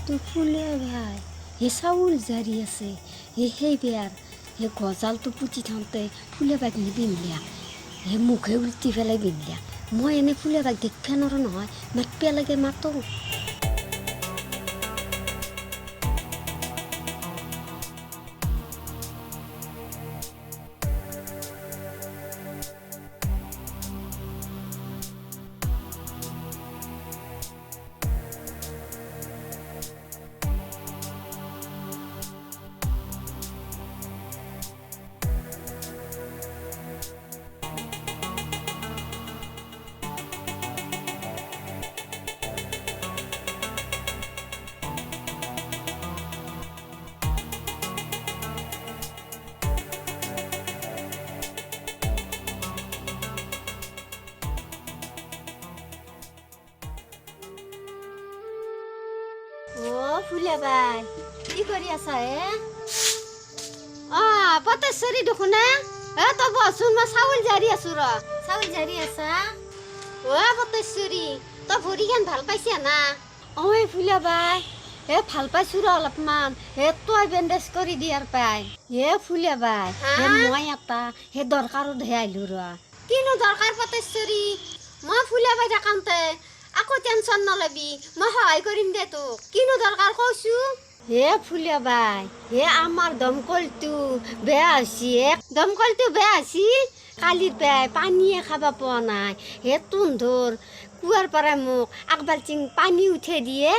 তো ফুলে ভাই হে চাউল জারি আছে সেই বেয়ার হে গজালটো পুতি থাকোঁতে ফুলে বাগ নিবিনলিয়া হে মুখে উল্টি পেলাই বিনলিয়া মই এনে ফুলে বাগ দেখিব নোৱাৰো নহয় মাতিব লাগে মাতো ফুলে বাই কি কৰি আছা পতেশ্বৰী দেখোন তই বচোন মই চাউল জাৰি আছো চাউল জাৰি আছা পতেশ্বৰী তই ভৰিখন ভাল পাইছা না ফুলে বাই ভাল পাইছো অলপমান তই বেণ্ডেজ কৰি দিয়াৰ পাই ফুলে বাই মই এটা দৰকাৰত আহিলো কিনো দৰকাৰ পতেশ্বৰী মই ফুলে বাই থাকোঁতে আকৌ টেনচন নলবি মই সহায় কৰিম দে তোক কিনো দৰকাৰ কৈছো ফুলে বাই আমাৰ দমকলটো বেয়া হৈছে দমকলটো বেয়া হৈছে কালিৰ পৰাই পানীয়ে খাব পোৱা নাই তোন্ধৰ কুঁৱাৰ পৰা মোক একবাল্টিং পানী উঠাই দিয়ে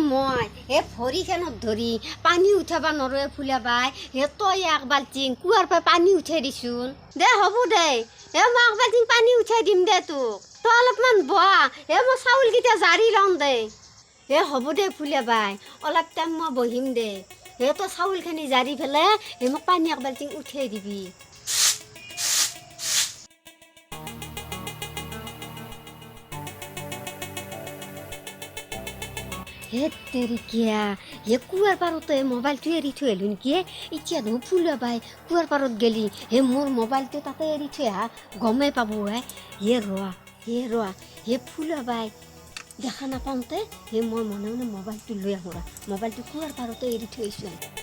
মই ভৰিখনত ধৰি পানী উঠাব নোৱাৰো ফুলে বাই তই একবাল্টিং কুঁৱাৰ পৰা পানী উঠাই দিছোন দে হ'ব দে মই একবাল্টিং পানী উঠাই দিম দে তোক তই অলপমান বহা মই চাউলকেইটা জাৰি লওঁ দে হ'ব দে ফুলে বাই অলপ টাইম মই বহিম দে তই চাউলখিনি জাৰি পেলাই মোক পানী একবাল্টিং উঠাই দিবি তেৰিকিয়া কুঁৱাৰ পাৰতে মোবাইলটো এৰি থৈ আহিলোঁ নেকি এতিয়া দেখোন ফুলে বাই কুঁৱাৰ পাৰত গেলি মোৰ মোবাইলটো তাতে এৰি থৈ আহা গমেই পাব ৰোৱা ফুলে বাই দেখা নাপাওঁতে মই মনে মনে মোবাইলটো লৈ আহোঁ মোবাইলটো কুঁৱাৰ পাৰতে এৰি থৈ আহিছোঁ